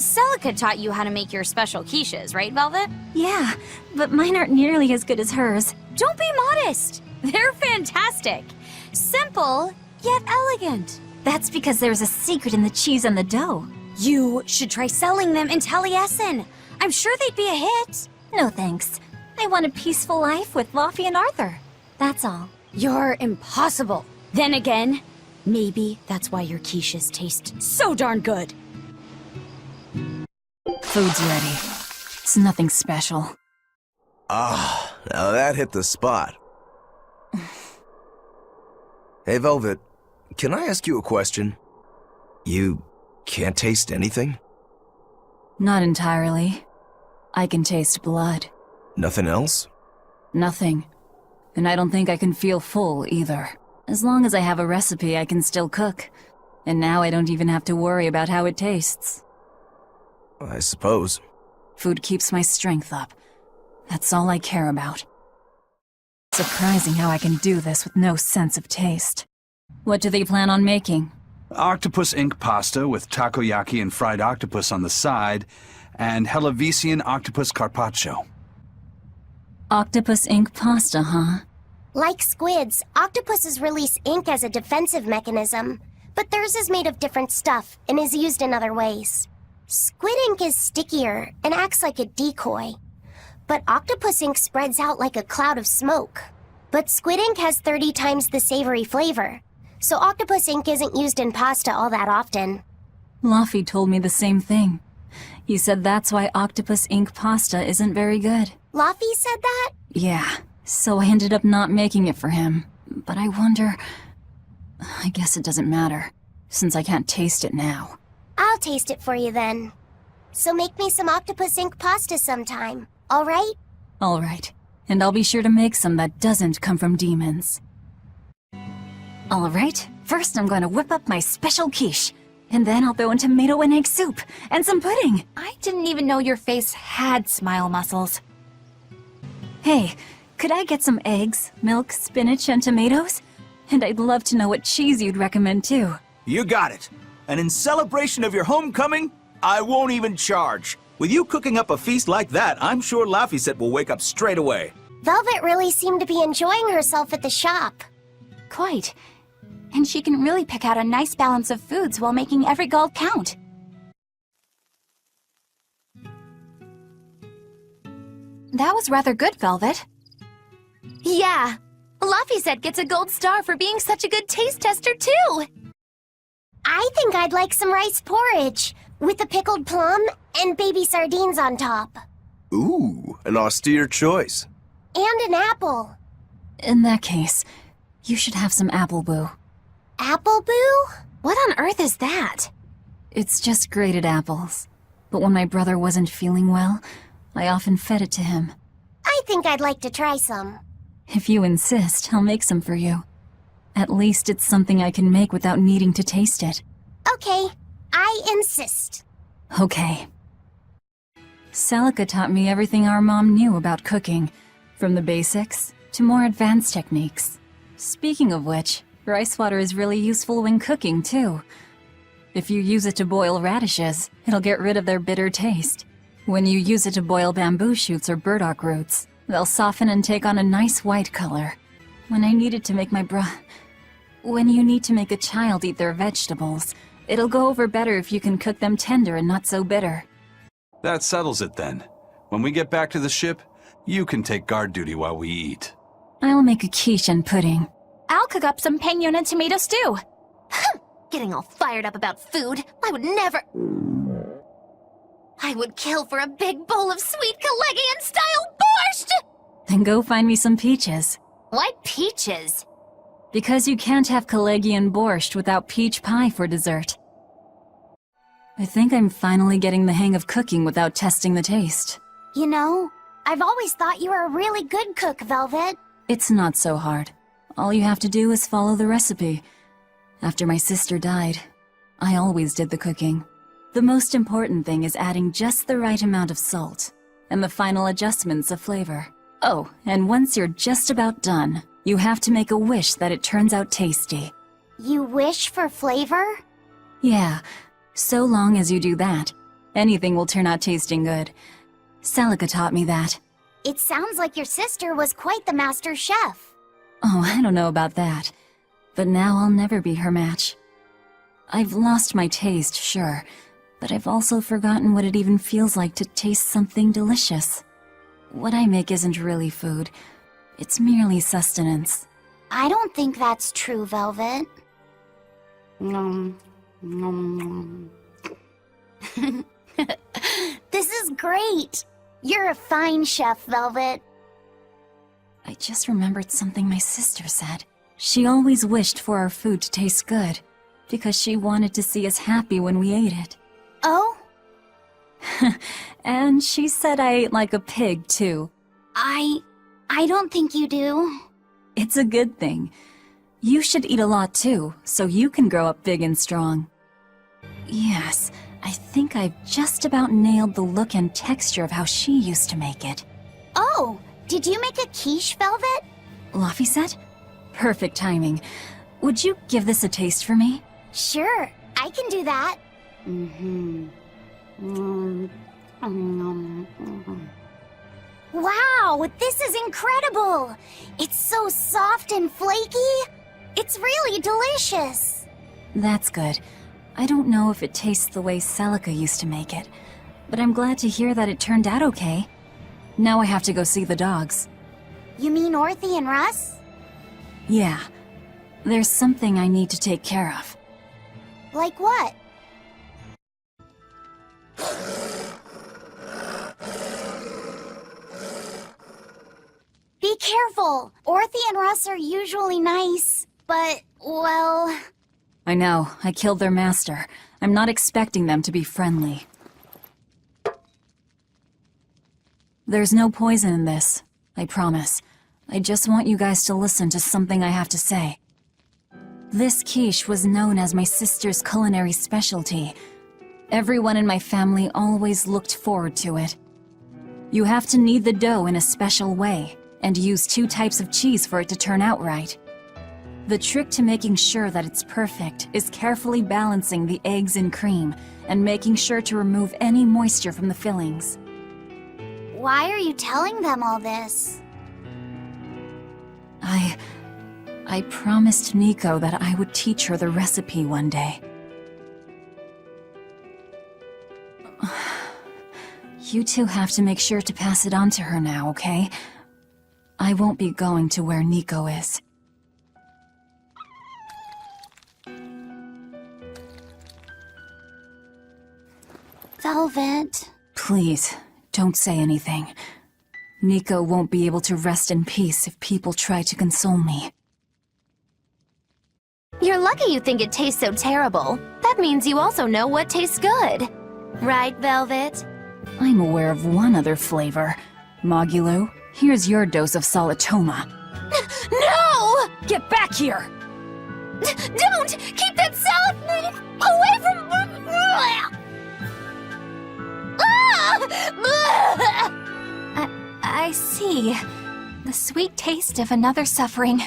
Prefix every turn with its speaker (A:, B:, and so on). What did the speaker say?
A: Celica taught you how to make your special quiches, right, Velvet?
B: Yeah, but mine aren't nearly as good as hers.
A: Don't be modest. They're fantastic. Simple, yet elegant.
B: That's because there's a secret in the cheese and the dough.
A: You should try selling them in Taliesin. I'm sure they'd be a hit.
B: No thanks. I want a peaceful life with Luffy and Arthur. That's all.
A: You're impossible. Then again, maybe that's why your quiches taste so darn good.
B: Food's ready. It's nothing special.
C: Ah, now that hit the spot. Hey, Velvet, can I ask you a question? You can't taste anything?
B: Not entirely. I can taste blood.
C: Nothing else?
B: Nothing. And I don't think I can feel full, either. As long as I have a recipe, I can still cook. And now I don't even have to worry about how it tastes.
C: I suppose.
B: Food keeps my strength up. That's all I care about. Surprising how I can do this with no sense of taste. What do they plan on making?
D: Octopus ink pasta with takoyaki and fried octopus on the side, and Hellavisian octopus carpaccio.
B: Octopus ink pasta, huh?
E: Like squids, octopuses release ink as a defensive mechanism, but theirs is made of different stuff and is used in other ways. Squid ink is stickier and acts like a decoy, but octopus ink spreads out like a cloud of smoke. But squid ink has 30 times the savory flavor, so octopus ink isn't used in pasta all that often.
B: Luffy told me the same thing. He said that's why octopus ink pasta isn't very good.
E: Luffy said that?
B: Yeah, so I ended up not making it for him. But I wonder... I guess it doesn't matter, since I can't taste it now.
E: I'll taste it for you then. So make me some octopus ink pasta sometime, alright?
B: Alright, and I'll be sure to make some that doesn't come from demons. Alright, first I'm going to whip up my special quiche. And then I'll throw in tomato and egg soup, and some pudding.
A: I didn't even know your face had smile muscles.
B: Hey, could I get some eggs, milk, spinach, and tomatoes? And I'd love to know what cheese you'd recommend too.
F: You got it. And in celebration of your homecoming, I won't even charge. With you cooking up a feast like that, I'm sure Laphicet will wake up straight away.
E: Velvet really seemed to be enjoying herself at the shop.
A: Quite. And she can really pick out a nice balance of foods while making every gold count. That was rather good, Velvet. Yeah. Laphicet gets a gold star for being such a good taste tester, too.
E: I think I'd like some rice porridge, with a pickled plum and baby sardines on top.
C: Ooh, an austere choice.
E: And an apple.
B: In that case, you should have some apple boo.
E: Apple boo?
A: What on earth is that?
B: It's just grated apples. But when my brother wasn't feeling well, I often fed it to him.
E: I think I'd like to try some.
B: If you insist, I'll make some for you. At least it's something I can make without needing to taste it.
E: Okay, I insist.
B: Okay. Celica taught me everything our mom knew about cooking, from the basics to more advanced techniques. Speaking of which, rice water is really useful when cooking, too. If you use it to boil radishes, it'll get rid of their bitter taste. When you use it to boil bamboo shoots or burdock roots, they'll soften and take on a nice white color. When I needed to make When you need to make a child eat their vegetables, it'll go over better if you can cook them tender and not so bitter.
D: That settles it then. When we get back to the ship, you can take guard duty while we eat.
B: I'll make a quiche and pudding.
A: I'll cook up some penguin and tomato stew.
G: Getting all fired up about food. I would never... I would kill for a big bowl of sweet Calagian-style borscht!
B: Then go find me some peaches.
G: Why peaches?
B: Because you can't have Calagian borscht without peach pie for dessert. I think I'm finally getting the hang of cooking without testing the taste.
E: You know, I've always thought you were a really good cook, Velvet.
B: It's not so hard. All you have to do is follow the recipe. After my sister died, I always did the cooking. The most important thing is adding just the right amount of salt, and the final adjustments of flavor. Oh, and once you're just about done, you have to make a wish that it turns out tasty.
E: You wish for flavor?
B: Yeah, so long as you do that, Anything will turn out tasting good. Celica taught me that.
E: It sounds like your sister was quite the master chef.
B: Oh, I don't know about that. But now I'll never be her match. I've lost my taste, sure, but I've also forgotten what it even feels like to taste something delicious. What I make isn't really food. It's merely sustenance.
E: I don't think that's true, Velvet. Nom, nom, nom. This is great! You're a fine chef, Velvet.
B: I just remembered something my sister said. She always wished for our food to taste good, because she wanted to see us happy when we ate it.
E: Oh?
B: And she said I ate like a pig, too.
E: I don't think you do.
B: It's a good thing. You should eat a lot, too, so you can grow up big and strong. Yes, I think I've just about nailed the look and texture of how she used to make it.
E: Oh, did you make a quiche, Velvet?
B: Laffy said? Perfect timing. Would you give this a taste for me?
E: Sure, I can do that. Wow, this is incredible! It's so soft and flaky. It's really delicious.
B: That's good. I don't know if it tastes the way Celica used to make it, but I'm glad to hear that it turned out okay. Now I have to go see the dogs.
E: You mean Orthy and Russ?
B: Yeah. There's something I need to take care of.
E: Like what? Be careful! Orthy and Russ are usually nice, but, well...
B: I know, I killed their master. I'm not expecting them to be friendly. There's no poison in this, I promise. I just want you guys to listen to something I have to say. This quiche was known as my sister's culinary specialty. Everyone in my family always looked forward to it. You have to knead the dough in a special way, and use 2 types of cheese for it to turn out right. The trick to making sure that it's perfect is carefully balancing the eggs and cream, and making sure to remove any moisture from the fillings.
E: Why are you telling them all this?
B: I promised Nico that I would teach her the recipe one day. You two have to make sure to pass it on to her now, okay? I won't be going to where Nico is.
E: Velvet...
B: Please, don't say anything. Nico won't be able to rest in peace if people try to console me.
A: You're lucky you think it tastes so terrible. That means you also know what tastes good. Right, Velvet?
B: I'm aware of one other flavor. Mogulu, here's your dose of Solitoma.
A: No!
B: Get back here!
A: Don't! Keep that salad away from... I see. The sweet taste of another suffering.